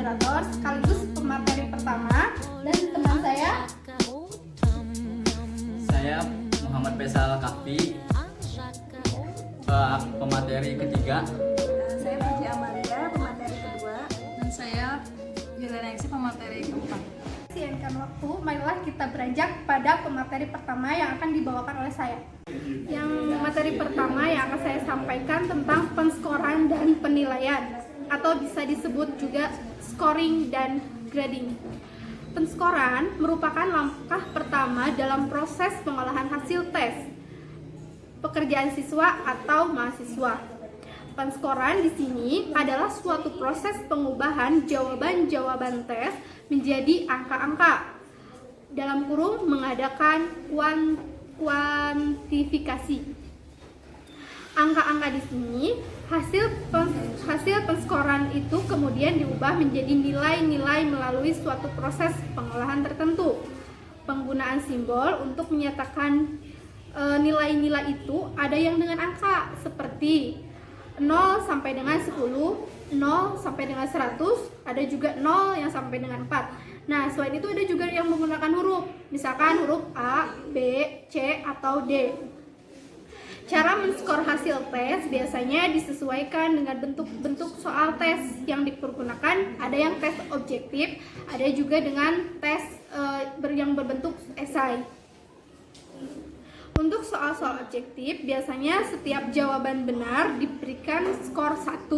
moderator sekaligus pemateri pertama, dan teman saya Muhammad Faisal Kahfi, pemateri ketiga. Saya Puji Amalia, pemateri kedua. Dan saya Juliana Eksi, pemateri keempat. Siangkan waktu, marilah kita beranjak pada pemateri pertama yang akan dibawakan oleh saya. Yang materi pertama yang akan saya sampaikan tentang penskoran dan penilaian, atau bisa disebut juga scoring dan grading. Penskoran merupakan langkah pertama dalam proses pengolahan hasil tes pekerjaan siswa atau mahasiswa. Penskoran di sini adalah suatu proses pengubahan jawaban-jawaban tes menjadi angka-angka, dalam kurung mengadakan kuantifikasi. Angka-angka di sini hasil penskoran itu kemudian diubah menjadi nilai-nilai melalui suatu proses pengolahan tertentu. Penggunaan simbol untuk menyatakan nilai-nilai itu ada yang dengan angka seperti 0 sampai dengan 10, 0 sampai dengan 100, ada juga 0 yang sampai dengan 4. Nah, selain itu ada juga yang menggunakan huruf, misalkan huruf A, B, C, atau D. Cara men-skor hasil tes biasanya disesuaikan dengan bentuk-bentuk soal tes yang dipergunakan. Ada yang tes objektif, ada juga dengan tes yang berbentuk esai. Untuk soal-soal objektif, biasanya setiap jawaban benar diberikan skor 1.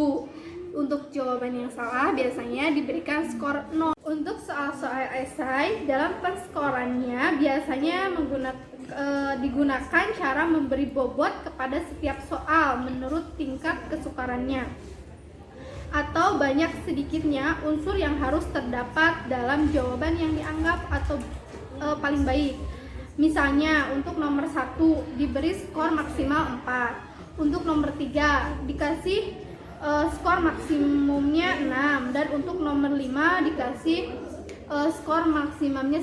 Untuk jawaban yang salah, biasanya diberikan skor 0. Untuk soal-soal esai, dalam penskorannya biasanya digunakan cara memberi bobot kepada setiap soal menurut tingkat kesukarannya, atau banyak sedikitnya unsur yang harus terdapat dalam jawaban yang dianggap atau paling baik. Misalnya untuk nomor 1 diberi skor maksimal 4, untuk nomor 3 dikasih skor maksimumnya 6, dan untuk nomor 5 dikasih skor maksimumnya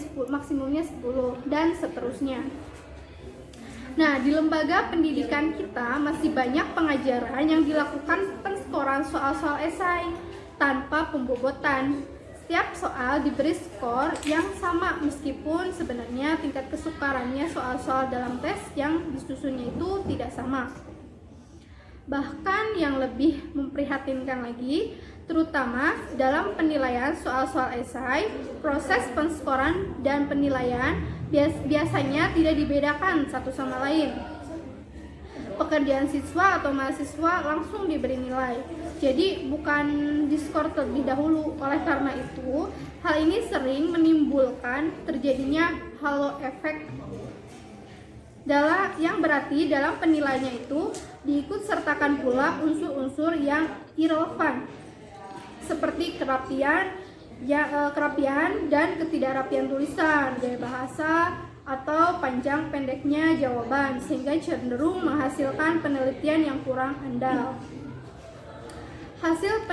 10, dan seterusnya. Nah, di lembaga pendidikan kita masih banyak pengajaran yang dilakukan penskoran soal-soal esai tanpa pembobotan. Setiap soal diberi skor yang sama meskipun sebenarnya tingkat kesukarannya soal-soal dalam tes yang disusunnya itu tidak sama. Bahkan yang lebih memprihatinkan lagi, terutama dalam penilaian soal-soal esai, proses penskoran dan penilaian biasanya tidak dibedakan satu sama lain. Pekerjaan siswa atau mahasiswa langsung diberi nilai, jadi bukan diskor terlebih dahulu. Oleh karena itu, hal ini sering menimbulkan terjadinya halo efek, yang berarti dalam penilaiannya itu diikut sertakan pula unsur-unsur yang irrelevan seperti kerapian dan ketidakrapian tulisan, gaya bahasa, atau panjang pendeknya jawaban, sehingga cenderung menghasilkan penelitian yang kurang andal. Hasil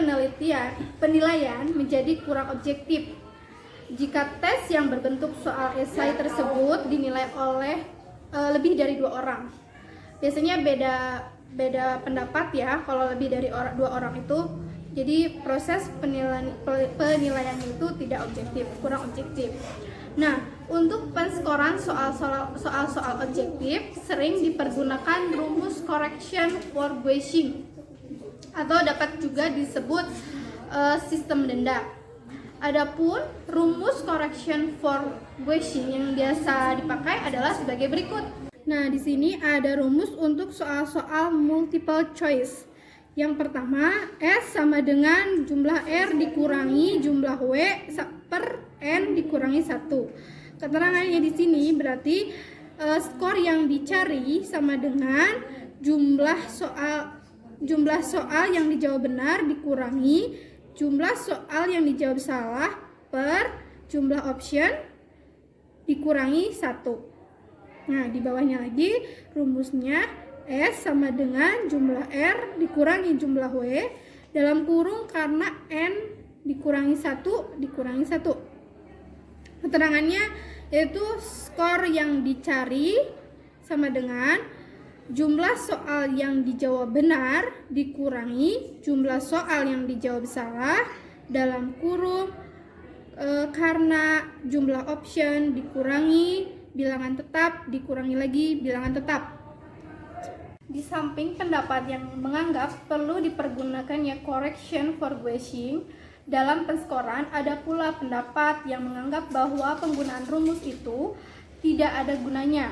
penilaian menjadi kurang objektif jika tes yang berbentuk soal esai tersebut dinilai oleh lebih dari 2 orang. Biasanya beda pendapat ya kalau lebih dari 2 orang itu. Jadi proses penilaian itu tidak objektif, kurang objektif. Nah, untuk penskoran soal-soal objektif sering dipergunakan rumus correction for guessing, atau dapat juga disebut sistem denda. Adapun rumus correction for guessing yang biasa dipakai adalah sebagai berikut. Nah, di sini ada rumus untuk soal-soal multiple choice. Yang pertama, S sama dengan jumlah R dikurangi jumlah W per N dikurangi 1. Keterangannya di sini berarti skor yang dicari sama dengan jumlah soal yang dijawab benar dikurangi jumlah soal yang dijawab salah per jumlah option dikurangi 1. Nah, di bawahnya lagi rumusnya S sama dengan jumlah R dikurangi jumlah W dalam kurung karena N dikurangi 1 dikurangi 1. Keterangannya yaitu skor yang dicari sama dengan jumlah soal yang dijawab benar dikurangi jumlah soal yang dijawab salah dalam kurung karena jumlah option dikurangi, bilangan tetap dikurangi lagi bilangan tetap. Di samping pendapat yang menganggap perlu dipergunakannya correction for guessing dalam penskoran, ada pula pendapat yang menganggap bahwa penggunaan rumus itu tidak ada gunanya.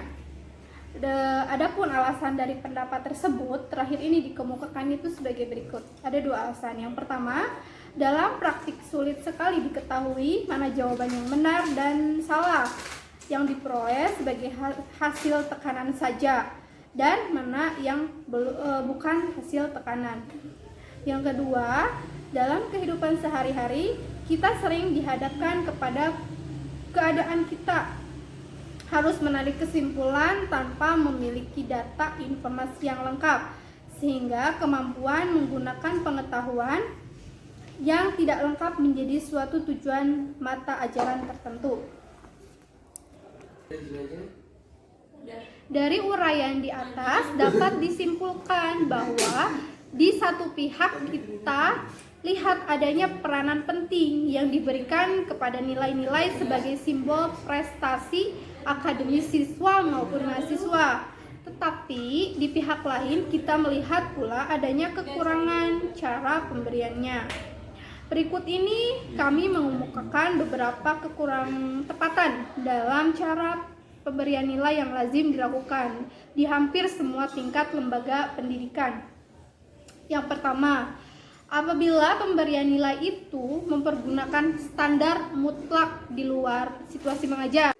Adapun alasan dari pendapat tersebut terakhir ini dikemukakan itu sebagai berikut. Ada dua alasan. Yang pertama, dalam praktik sulit sekali diketahui mana jawaban yang benar dan salah yang diperoleh sebagai hasil tekanan saja dan mana yang bukan hasil tekanan. Yang kedua, dalam kehidupan sehari-hari kita sering dihadapkan kepada keadaan kita harus menarik kesimpulan tanpa memiliki data informasi yang lengkap, sehingga kemampuan menggunakan pengetahuan yang tidak lengkap menjadi suatu tujuan mata ajaran tertentu. Dari uraian di atas dapat disimpulkan bahwa di satu pihak kita lihat adanya peranan penting yang diberikan kepada nilai-nilai sebagai simbol prestasi akademis siswa maupun mahasiswa. Tetapi di pihak lain kita melihat pula adanya kekurangan cara pemberiannya. Berikut ini kami mengemukakan beberapa kekurang tepatan dalam cara pemberian nilai yang lazim dilakukan di hampir semua tingkat lembaga pendidikan. Yang pertama, apabila pemberian nilai itu mempergunakan standar mutlak di luar situasi mengajar.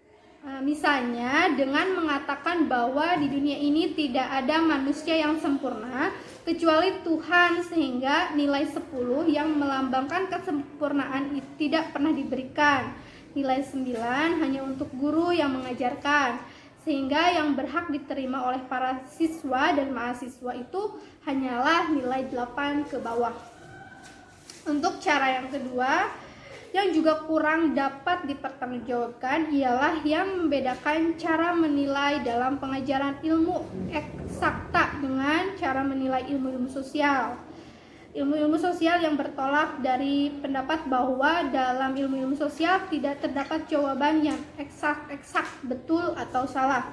Misalnya dengan mengatakan bahwa di dunia ini tidak ada manusia yang sempurna kecuali Tuhan, sehingga nilai 10 yang melambangkan kesempurnaan itu tidak pernah diberikan. Nilai 9 hanya untuk guru yang mengajarkan, sehingga yang berhak diterima oleh para siswa dan mahasiswa itu hanyalah nilai 8 ke bawah. Untuk cara yang kedua, yang juga kurang dapat dipertanggungjawabkan ialah yang membedakan cara menilai dalam pengajaran ilmu eksakta dengan cara menilai ilmu-ilmu sosial. Ilmu-ilmu sosial yang bertolak dari pendapat bahwa dalam ilmu-ilmu sosial tidak terdapat jawaban yang eksak betul atau salah.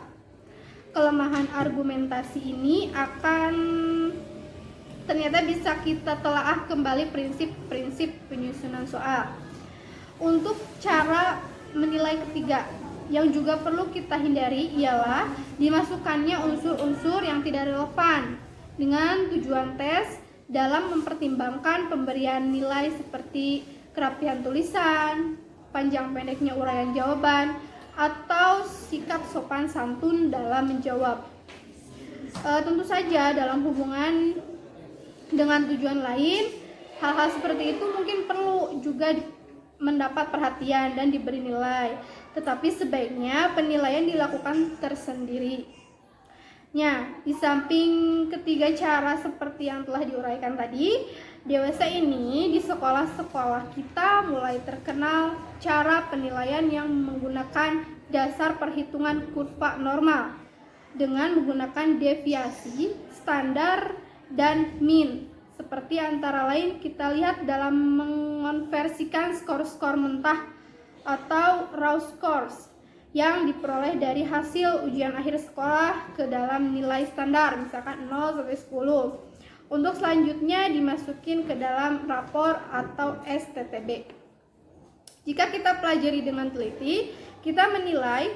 Kelemahan argumentasi ini akan ternyata bisa kita telaah kembali prinsip-prinsip penyusunan soal. Untuk cara menilai ketiga yang juga perlu kita hindari ialah dimasukkannya unsur-unsur yang tidak relevan dengan tujuan tes dalam mempertimbangkan pemberian nilai seperti kerapihan tulisan, panjang pendeknya uraian jawaban, atau sikap sopan santun dalam menjawab. Tentu saja dalam hubungan dengan tujuan lain, hal-hal seperti itu mungkin perlu juga mendapat perhatian dan diberi nilai, tetapi sebaiknya penilaian dilakukan tersendiri. Di samping ketiga cara seperti yang telah diuraikan tadi, dewasa ini di sekolah-sekolah kita mulai terkenal cara penilaian yang menggunakan dasar perhitungan kurva normal dengan menggunakan deviasi, standar, dan min. Seperti antara lain kita lihat dalam mengonversikan skor-skor mentah atau raw scores yang diperoleh dari hasil ujian akhir sekolah ke dalam nilai standar, misalkan 0 sampai 10. Untuk selanjutnya dimasukin ke dalam rapor atau STTB. Jika kita pelajari dengan teliti, kita menilai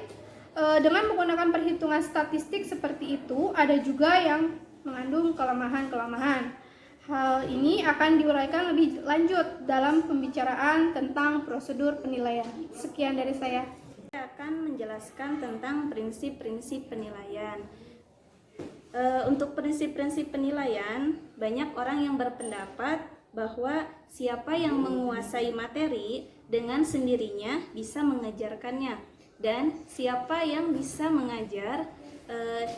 dengan menggunakan perhitungan statistik seperti itu, ada juga yang mengandung kelemahan-kelemahan. Hal ini akan diuraikan lebih lanjut dalam pembicaraan tentang prosedur penilaian. Sekian dari saya. Saya akan menjelaskan tentang prinsip-prinsip penilaian. Untuk prinsip-prinsip penilaian, banyak orang yang berpendapat bahwa siapa yang menguasai materi dengan sendirinya bisa mengajarkannya, dan siapa yang bisa mengajar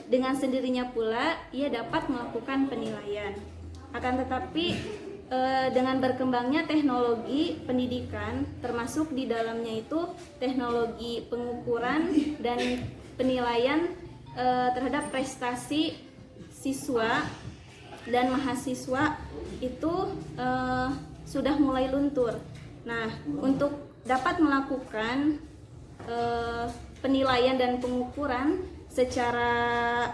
dengan sendirinya pula ia dapat melakukan penilaian. Akan tetapi dengan berkembangnya teknologi pendidikan, termasuk di dalamnya itu teknologi pengukuran dan penilaian terhadap prestasi siswa dan mahasiswa itu sudah mulai luntur. Nah, untuk dapat melakukan penilaian dan pengukuran secara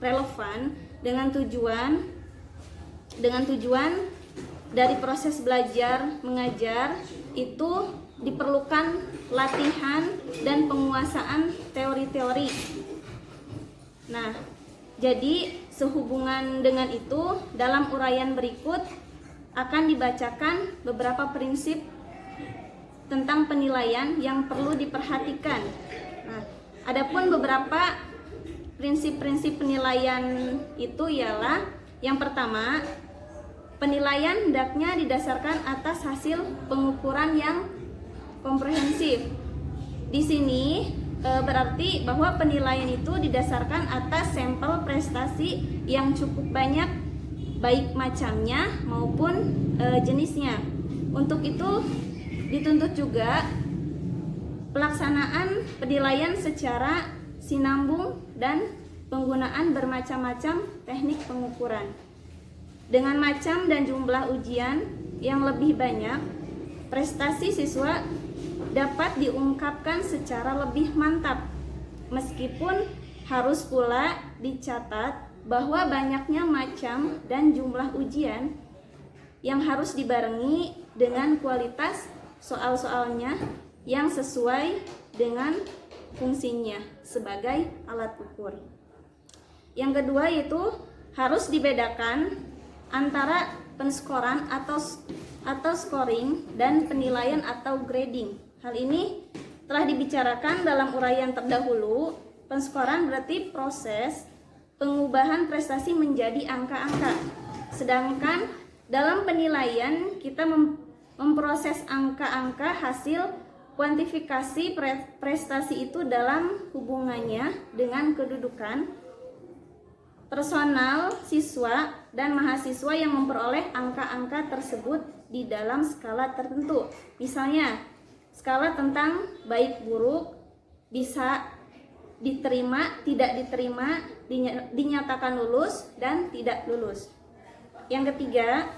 relevan dengan tujuan dari proses belajar mengajar itu diperlukan latihan dan penguasaan teori-teori. Nah, jadi sehubungan dengan itu, dalam uraian berikut akan dibacakan beberapa prinsip tentang penilaian yang perlu diperhatikan. Nah, adapun beberapa prinsip-prinsip penilaian itu ialah yang pertama, penilaian hendaknya didasarkan atas hasil pengukuran yang komprehensif. Di sini berarti bahwa penilaian itu didasarkan atas sampel prestasi yang cukup banyak, baik macamnya maupun jenisnya. Untuk itu dituntut juga pelaksanaan penilaian secara sinambung dan penggunaan bermacam-macam teknik pengukuran. Dengan macam dan jumlah ujian yang lebih banyak, prestasi siswa dapat diungkapkan secara lebih mantap. Meskipun harus pula dicatat bahwa banyaknya macam dan jumlah ujian yang harus dibarengi dengan kualitas soal-soalnya yang sesuai dengan fungsinya sebagai alat ukur. Yang kedua yaitu harus dibedakan antara penskoran atau scoring dan penilaian atau grading. Hal ini telah dibicarakan dalam uraian terdahulu. Penskoran berarti proses pengubahan prestasi menjadi angka-angka. Sedangkan dalam penilaian kita memproses angka-angka hasil kuantifikasi prestasi itu dalam hubungannya dengan kedudukan personal siswa dan mahasiswa yang memperoleh angka-angka tersebut di dalam skala tertentu. Misalnya, skala tentang baik buruk, bisa diterima, tidak diterima, dinyatakan lulus, dan tidak lulus. Yang ketiga,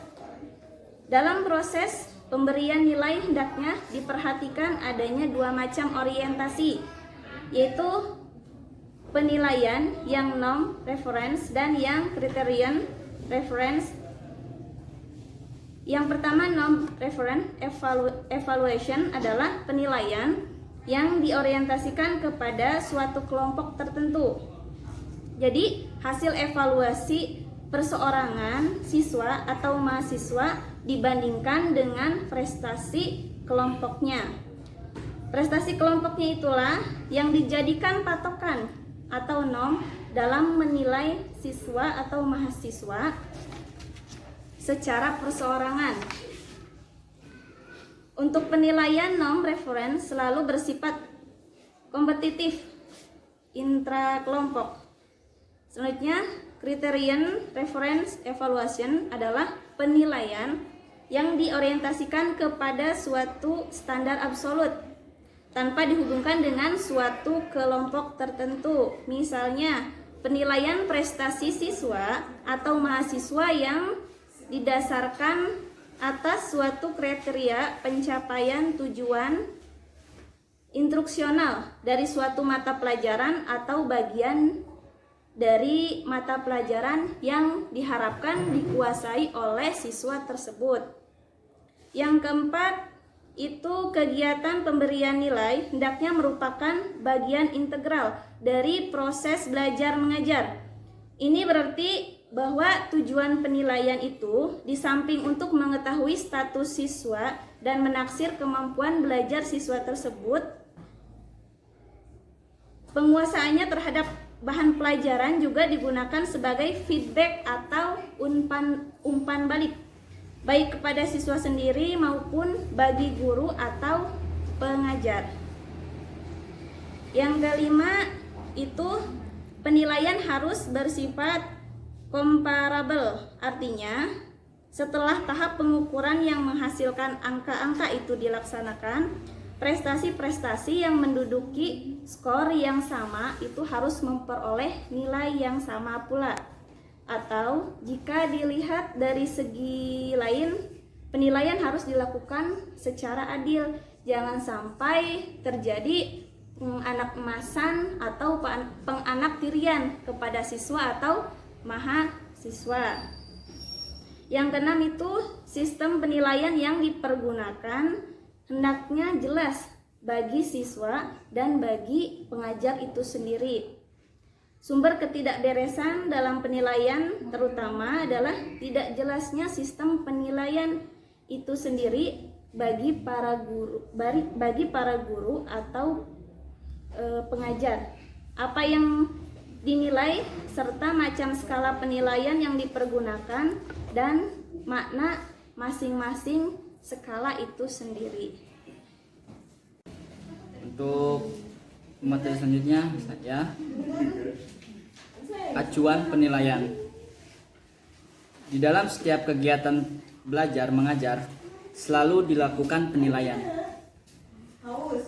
dalam proses pemberian nilai hendaknya diperhatikan adanya dua macam orientasi, yaitu penilaian yang norm reference dan yang criterion reference. Yang pertama, norm reference evaluation adalah penilaian yang diorientasikan kepada suatu kelompok tertentu. Jadi, hasil evaluasi perseorangan siswa atau mahasiswa dibandingkan dengan prestasi kelompoknya. Prestasi kelompoknya itulah yang dijadikan patokan atau norm dalam menilai siswa atau mahasiswa secara perseorangan. Untuk penilaian norm reference selalu bersifat kompetitif intrakelompok. Selanjutnya, criterion reference evaluation adalah penilaian yang diorientasikan kepada suatu standar absolut tanpa dihubungkan dengan suatu kelompok tertentu. Misalnya, penilaian prestasi siswa atau mahasiswa yang didasarkan atas suatu kriteria pencapaian tujuan instruksional dari suatu mata pelajaran atau bagian dari mata pelajaran yang diharapkan dikuasai oleh siswa tersebut. Yang keempat, itu kegiatan pemberian nilai hendaknya merupakan bagian integral dari proses belajar mengajar. Ini berarti bahwa tujuan penilaian itu di samping untuk mengetahui status siswa dan menaksir kemampuan belajar siswa tersebut, penguasaannya terhadap bahan pelajaran juga digunakan sebagai feedback atau umpan balik, baik kepada siswa sendiri maupun bagi guru atau pengajar. Yang kelima, itu penilaian harus bersifat comparable, artinya setelah tahap pengukuran yang menghasilkan angka-angka itu dilaksanakan, prestasi-prestasi yang menduduki skor yang sama itu harus memperoleh nilai yang sama pula. Atau jika dilihat dari segi lain, penilaian harus dilakukan secara adil. Jangan sampai terjadi anak emasan atau penganaktirian kepada siswa atau mahasiswa. Yang keenam itu sistem penilaian yang dipergunakan hendaknya jelas bagi siswa dan bagi pengajar itu sendiri. Sumber ketidakberesan dalam penilaian terutama adalah tidak jelasnya sistem penilaian itu sendiri bagi para guru atau pengajar. Apa yang dinilai serta macam skala penilaian yang dipergunakan dan makna masing-masing skala itu sendiri. Untuk materi selanjutnya saya acuan penilaian. Di dalam setiap kegiatan belajar mengajar selalu dilakukan penilaian.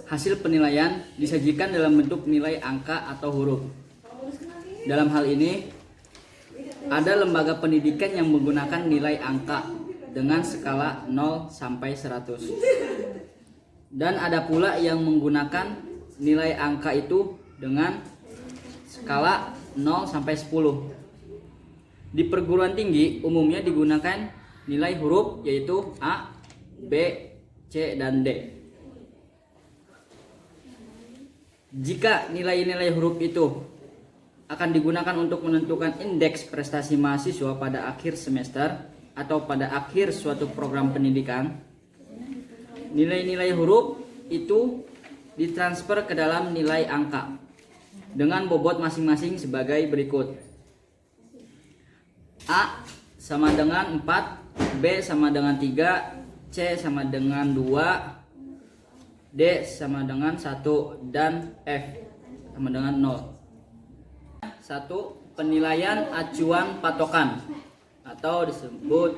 Hasil penilaian disajikan dalam bentuk nilai angka atau huruf. Dalam hal ini ada lembaga pendidikan yang menggunakan nilai angka dengan skala 0 sampai 100. Dan ada pula yang menggunakan nilai angka itu dengan skala 0 sampai 10. Di perguruan tinggi umumnya digunakan nilai huruf yaitu A, B, C, dan D. Jika nilai-nilai huruf itu akan digunakan untuk menentukan indeks prestasi mahasiswa pada akhir semester atau pada akhir suatu program pendidikan, nilai-nilai huruf itu ditransfer ke dalam nilai angka dengan bobot masing-masing sebagai berikut. A sama dengan 4, B sama dengan 3, C sama dengan 2, D sama dengan 1, dan F sama dengan 0. 1. Penilaian acuan patokan atau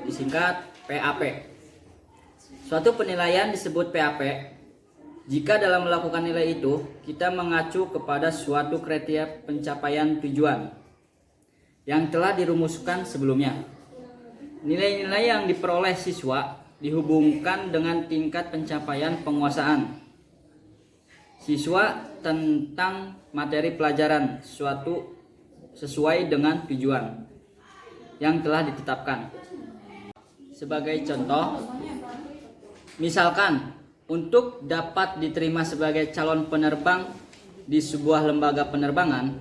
disingkat PAP. Suatu penilaian disebut PAP jika dalam melakukan nilai itu kita mengacu kepada suatu kriteria pencapaian tujuan yang telah dirumuskan sebelumnya. Nilai-nilai yang diperoleh siswa dihubungkan dengan tingkat pencapaian penguasaan siswa tentang materi pelajaran suatu sesuai dengan tujuan yang telah ditetapkan. Sebagai contoh, misalkan untuk dapat diterima sebagai calon penerbang di sebuah lembaga penerbangan,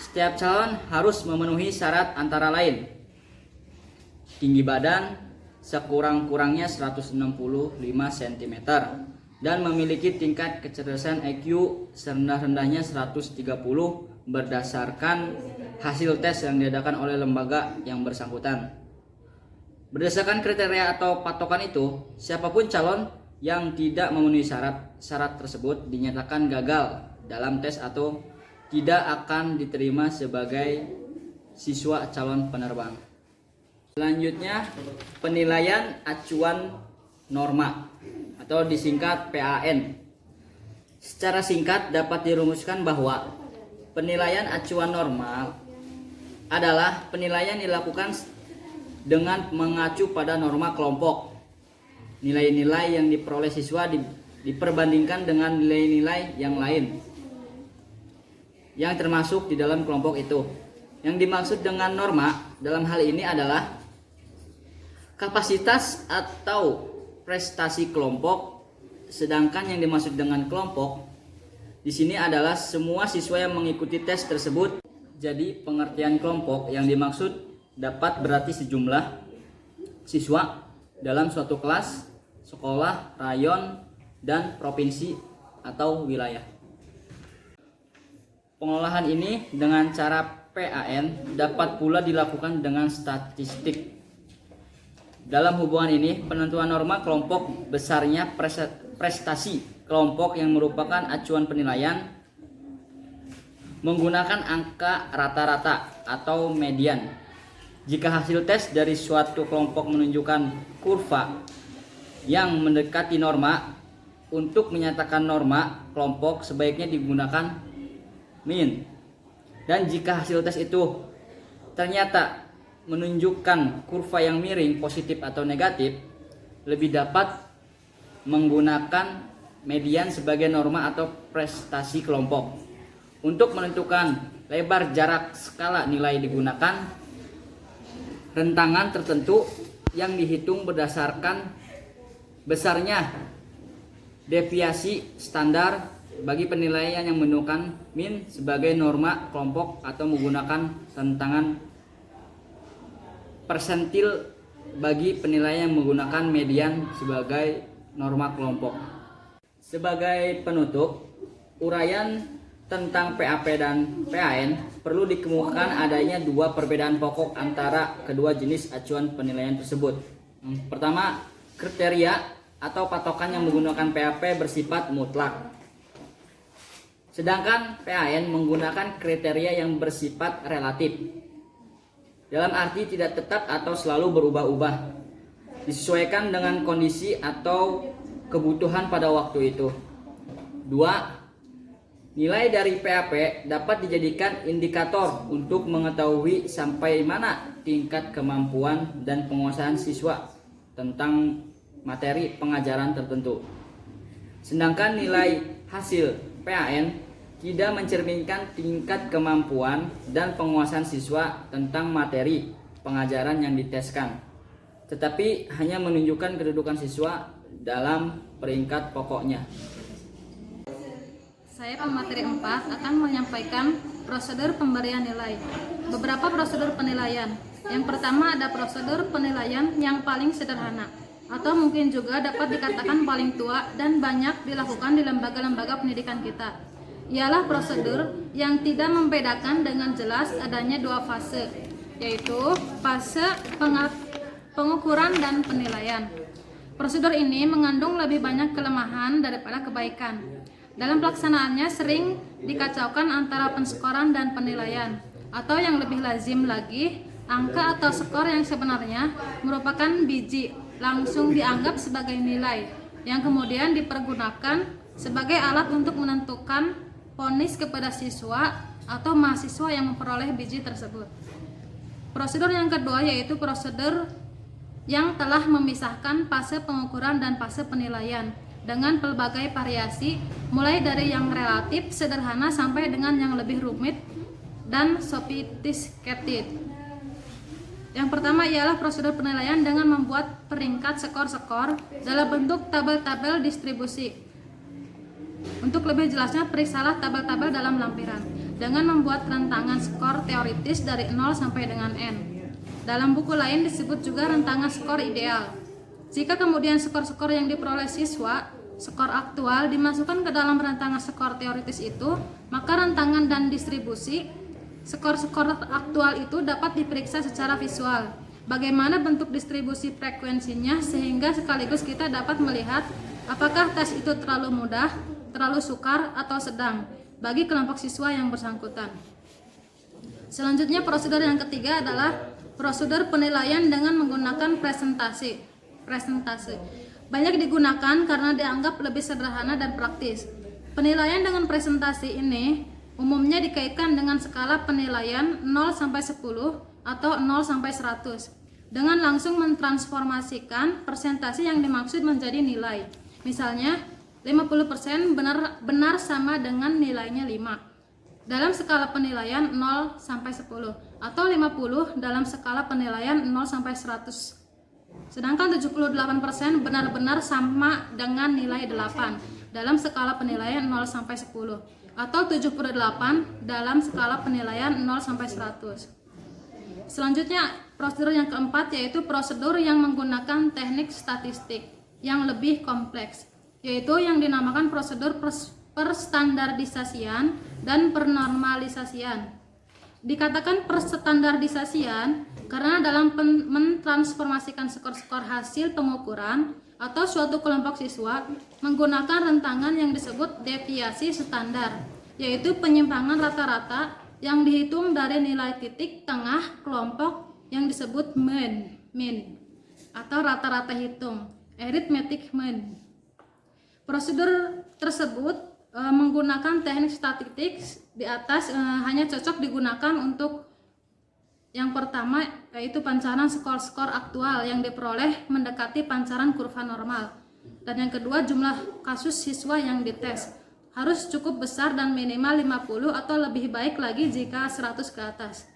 setiap calon harus memenuhi syarat antara lain tinggi badan sekurang-kurangnya 165 cm dan memiliki tingkat kecerdasan IQ serendah-rendahnya 130 berdasarkan hasil tes yang diadakan oleh lembaga yang bersangkutan. Berdasarkan kriteria atau patokan itu, siapapun calon yang tidak memenuhi syarat tersebut dinyatakan gagal dalam tes atau tidak akan diterima sebagai siswa calon penerbang. Selanjutnya, penilaian acuan norma atau disingkat PAN. Secara singkat dapat dirumuskan bahwa penilaian acuan normal adalah penilaian dilakukan dengan mengacu pada norma kelompok. Nilai-nilai yang diperoleh siswa diperbandingkan dengan nilai-nilai yang lain yang termasuk di dalam kelompok itu. Yang dimaksud dengan norma dalam hal ini adalah kapasitas atau prestasi kelompok, sedangkan yang dimaksud dengan kelompok di sini adalah semua siswa yang mengikuti tes tersebut. Jadi pengertian kelompok yang dimaksud dapat berarti sejumlah siswa dalam suatu kelas, sekolah, rayon, dan provinsi atau wilayah. Pengolahan ini dengan cara PAN dapat pula dilakukan dengan statistik. Dalam hubungan ini, penentuan norma kelompok besarnya prestasi kelompok yang merupakan acuan penilaian menggunakan angka rata-rata atau median. Jika hasil tes dari suatu kelompok menunjukkan kurva yang mendekati norma, untuk menyatakan norma kelompok sebaiknya digunakan min. Dan jika hasil tes itu ternyata menunjukkan kurva yang miring positif atau negatif, lebih dapat menggunakan median sebagai norma atau prestasi kelompok. Untuk menentukan lebar jarak skala nilai digunakan rentangan tertentu yang dihitung berdasarkan besarnya deviasi standar bagi penilaian yang menggunakan min sebagai norma kelompok atau menggunakan rentangan persentil bagi penilaian yang menggunakan median sebagai norma kelompok. Sebagai penutup, uraian tentang PAP dan PAN perlu dikemukakan adanya dua perbedaan pokok antara kedua jenis acuan penilaian tersebut. Pertama, kriteria atau patokan yang menggunakan PAP bersifat mutlak. Sedangkan PAN menggunakan kriteria yang bersifat relatif. Dalam arti tidak tetap atau selalu berubah-ubah. Disesuaikan dengan kondisi atau kebutuhan pada waktu itu. 2. Nilai dari PAP dapat dijadikan indikator untuk mengetahui sampai mana tingkat kemampuan dan penguasaan siswa tentang materi pengajaran tertentu. Sedangkan nilai hasil PAN tidak mencerminkan tingkat kemampuan dan penguasaan siswa tentang materi pengajaran yang diteskan, tetapi hanya menunjukkan kedudukan siswa dalam peringkat pokoknya. Saya pemateri 4 akan menyampaikan prosedur pemberian nilai. Beberapa prosedur penilaian. Yang pertama ada prosedur penilaian yang paling sederhana, atau mungkin juga dapat dikatakan paling tua dan banyak dilakukan di lembaga-lembaga pendidikan kita. Ialah prosedur yang tidak membedakan dengan jelas adanya dua fase, yaitu fase pengukuran dan penilaian. Prosedur ini mengandung lebih banyak kelemahan daripada kebaikan. Dalam pelaksanaannya sering dikacaukan antara penskoran dan penilaian, atau yang lebih lazim lagi, angka atau skor yang sebenarnya merupakan biji langsung dianggap sebagai nilai yang kemudian dipergunakan sebagai alat untuk menentukan vonis kepada siswa atau mahasiswa yang memperoleh biji tersebut. Prosedur yang kedua yaitu prosedur yang telah memisahkan fase pengukuran dan fase penilaian dengan pelbagai variasi, mulai dari yang relatif sederhana sampai dengan yang lebih rumit dan sophisticated. Yang pertama ialah prosedur penilaian dengan membuat peringkat skor-skor dalam bentuk tabel-tabel distribusi. Untuk lebih jelasnya, periksalah tabel-tabel dalam lampiran dengan membuat rentangan skor teoritis dari 0 sampai dengan N. Dalam buku lain disebut juga rentangan skor ideal. Jika kemudian skor-skor yang diperoleh siswa, skor aktual dimasukkan ke dalam rentangan skor teoritis itu, maka rentangan dan distribusi skor-skor aktual itu dapat diperiksa secara visual. Bagaimana bentuk distribusi frekuensinya sehingga sekaligus kita dapat melihat apakah tes itu terlalu mudah, terlalu sukar, atau sedang bagi kelompok siswa yang bersangkutan. Selanjutnya prosedur yang ketiga adalah prosedur penilaian dengan menggunakan presentasi. Banyak digunakan karena dianggap lebih sederhana dan praktis. Penilaian dengan presentasi ini umumnya dikaitkan dengan skala penilaian 0 sampai 10 atau 0 sampai 100 dengan langsung mentransformasikan presentasi yang dimaksud menjadi nilai. Misalnya 50% benar sama dengan nilainya 5 dalam skala penilaian 0 sampai 10 atau 50 dalam skala penilaian 0 sampai 100. Sedangkan 78% benar-benar sama dengan nilai 8 dalam skala penilaian 0 sampai 10 atau 78 dalam skala penilaian 0 sampai 100. Selanjutnya prosedur yang keempat yaitu prosedur yang menggunakan teknik statistik yang lebih kompleks, yaitu yang dinamakan prosedur perstandardisasian dan pernormalisasian. Dikatakan perstandardisasian karena dalam mentransformasikan skor-skor hasil pengukuran atau suatu kelompok siswa menggunakan rentangan yang disebut deviasi standar, yaitu penyimpangan rata-rata yang dihitung dari nilai titik tengah kelompok yang disebut mean atau rata-rata hitung, arithmetic mean. Prosedur tersebut menggunakan teknik statistik di atas hanya cocok digunakan untuk Yang pertama yaitu pancaran skor-skor aktual yang diperoleh mendekati pancaran kurva normal. Dan yang kedua, jumlah kasus siswa yang dites harus cukup besar dan minimal 50 atau lebih baik lagi jika 100 ke atas.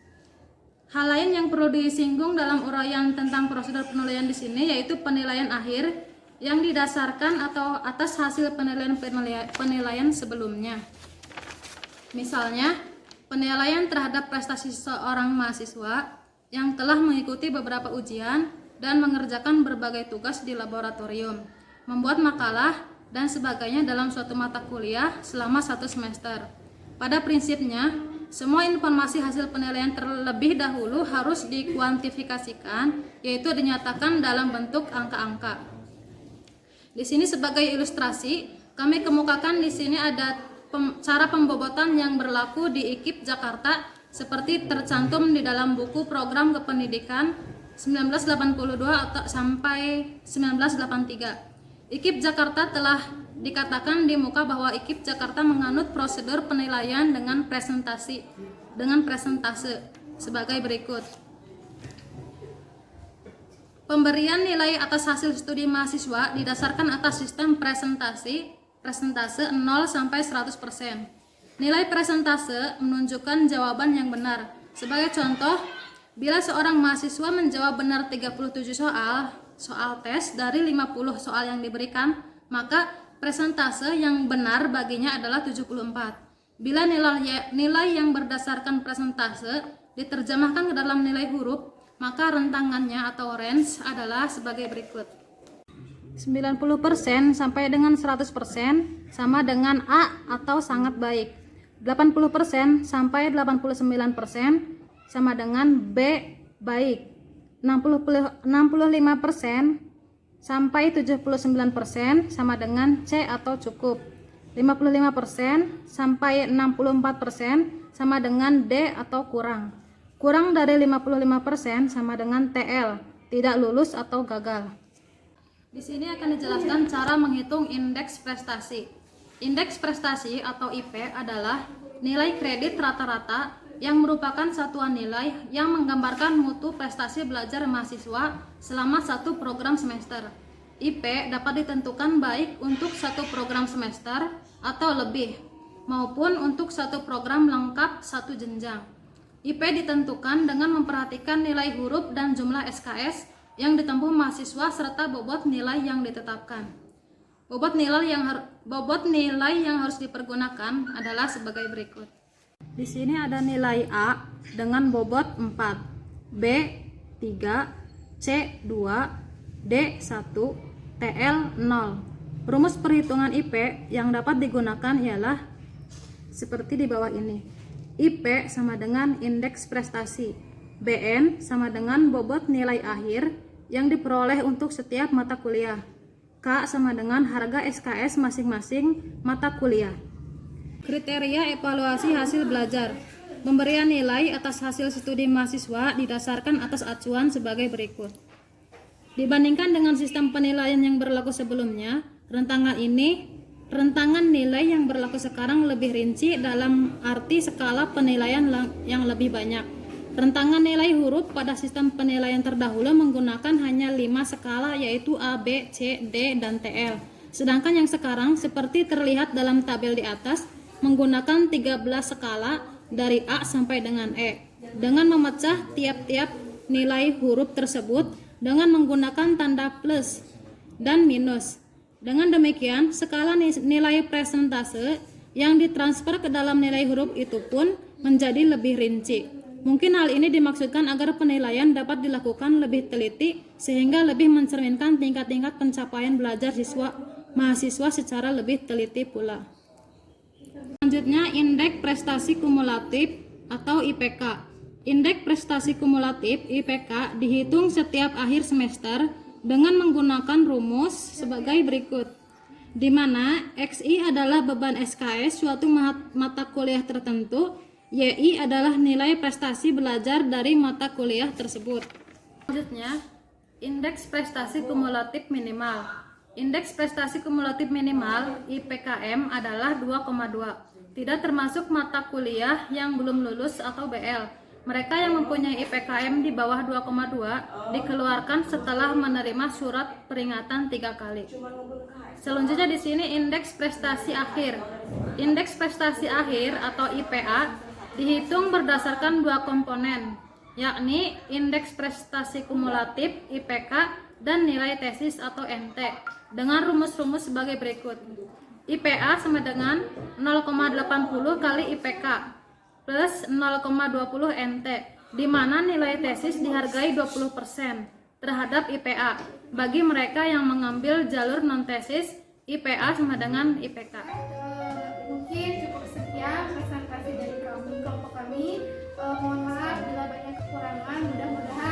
Hal lain yang perlu disinggung dalam uraian tentang prosedur penilaian di sini yaitu penilaian akhir yang didasarkan atau atas hasil penilaian sebelumnya. Misalnya, penilaian terhadap prestasi seorang mahasiswa yang telah mengikuti beberapa ujian dan mengerjakan berbagai tugas di laboratorium, membuat makalah, dan sebagainya dalam suatu mata kuliah selama 1 semester. Pada prinsipnya, semua informasi hasil penilaian terlebih dahulu harus dikuantifikasikan, yaitu dinyatakan dalam bentuk angka-angka. Di sini sebagai ilustrasi, kami kemukakan di sini ada cara pembobotan yang berlaku di IKIP Jakarta seperti tercantum di dalam buku Program Kependidikan 1982 atau sampai 1983. IKIP Jakarta telah dikatakan di muka bahwa IKIP Jakarta menganut prosedur penilaian dengan presentase sebagai berikut. Pemberian nilai atas hasil studi mahasiswa didasarkan atas sistem presentase 0 sampai 100%. Nilai presentase menunjukkan jawaban yang benar. Sebagai contoh, bila seorang mahasiswa menjawab benar 37 soal tes dari 50 soal yang diberikan, maka presentase yang benar baginya adalah 74. Bila nilai yang berdasarkan presentase diterjemahkan ke dalam nilai huruf, maka rentangannya atau range adalah sebagai berikut. 90% sampai dengan 100% sama dengan A atau sangat baik. 80% sampai 89% sama dengan B baik. 65% sampai 79% sama dengan C atau cukup. 55% sampai 64% sama dengan D atau kurang. Kurang dari 55% sama dengan TL, tidak lulus atau gagal. Di sini akan dijelaskan cara menghitung indeks prestasi. Indeks prestasi atau IP adalah nilai kredit rata-rata yang merupakan satuan nilai yang menggambarkan mutu prestasi belajar mahasiswa selama satu program semester. IP dapat ditentukan baik untuk satu program semester atau lebih, maupun untuk satu program lengkap satu jenjang. IP ditentukan dengan memperhatikan nilai huruf dan jumlah SKS yang ditempuh mahasiswa serta bobot nilai yang ditetapkan. Bobot nilai yang harus dipergunakan adalah sebagai berikut. Di sini ada nilai A dengan bobot 4, B 3, C 2, D 1, TL 0. Rumus perhitungan IP yang dapat digunakan ialah seperti di bawah ini. IP sama dengan indeks prestasi, BN sama dengan bobot nilai akhir yang diperoleh untuk setiap mata kuliah, K sama dengan harga SKS masing-masing mata kuliah. Kriteria evaluasi hasil belajar. Pemberian nilai atas hasil studi mahasiswa didasarkan atas acuan sebagai berikut. Dibandingkan dengan sistem penilaian yang berlaku sebelumnya, rentangan nilai yang berlaku sekarang lebih rinci dalam arti skala penilaian yang lebih banyak. Rentangan nilai huruf pada sistem penilaian terdahulu menggunakan hanya 5 skala yaitu A, B, C, D, dan TL. Sedangkan yang sekarang seperti terlihat dalam tabel di atas menggunakan 13 skala dari A sampai dengan E. Dengan memecah tiap-tiap nilai huruf tersebut dengan menggunakan tanda plus dan minus. Dengan demikian, skala nilai presentase yang ditransfer ke dalam nilai huruf itu pun menjadi lebih rinci. Mungkin hal ini dimaksudkan agar penilaian dapat dilakukan lebih teliti sehingga lebih mencerminkan tingkat-tingkat pencapaian belajar mahasiswa secara lebih teliti pula. Selanjutnya, indeks prestasi kumulatif atau IPK. Indeks prestasi kumulatif IPK dihitung setiap akhir semester dengan menggunakan rumus sebagai berikut, di mana XI adalah beban SKS suatu mata kuliah tertentu, YI adalah nilai prestasi belajar dari mata kuliah tersebut. Selanjutnya, indeks prestasi kumulatif minimal. Indeks prestasi kumulatif minimal IPKM adalah 2,2. Tidak termasuk mata kuliah yang belum lulus atau BL. Mereka yang mempunyai IPKM di bawah 2,2 dikeluarkan setelah menerima surat peringatan 3 kali. Selanjutnya di sini indeks prestasi akhir. Indeks prestasi akhir atau IPA dihitung berdasarkan 2 komponen, yakni indeks prestasi kumulatif IPK dan nilai tesis atau NT dengan rumus-rumus sebagai berikut. IPA sama dengan 0,80 kali IPK plus 0,20 NT, di mana nilai tesis dihargai 20% terhadap IPA. Bagi mereka yang mengambil jalur non-tesis, IPA sama dengan IPK. Mungkin cukup sekian presentasi dari kami, kelompok kami. Mohon maaf bila banyak kekurangan, mudah-mudahan